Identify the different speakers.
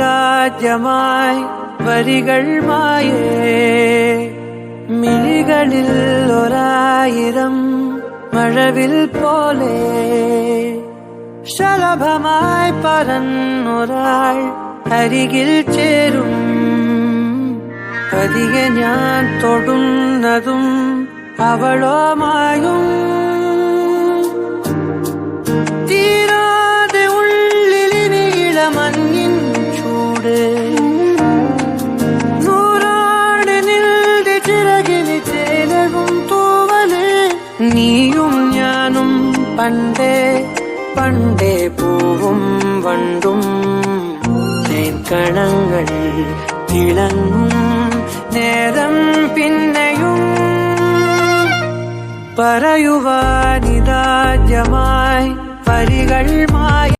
Speaker 1: പറയുവാനിതാദ്യമായി വരികൾ മായേ മിഴികളിൽ ഒരായിരം മഴവിൽ പോലെ ശലഭമായി പറന്നൊരാൾ അരികിൽ ചേരും പതിയെ ഞാൻ തൊടുന്നതും അവളോ മായും തീരാതെ ഉള്ളിലിനിള മഞ്ഞിൻ ചൂട് നൂറാണ് നിന്റെ ചിറകിന് ചേലകും തൂവല് നീയും ഞാനും പണ്ടേ പണ്ടേ പൂവും വണ്ടും തേൻകണങ്ങൾ തിളങ്ങും നേരം പിന്നെയും പറയുവാനിതാദ്യമായി വരികൾ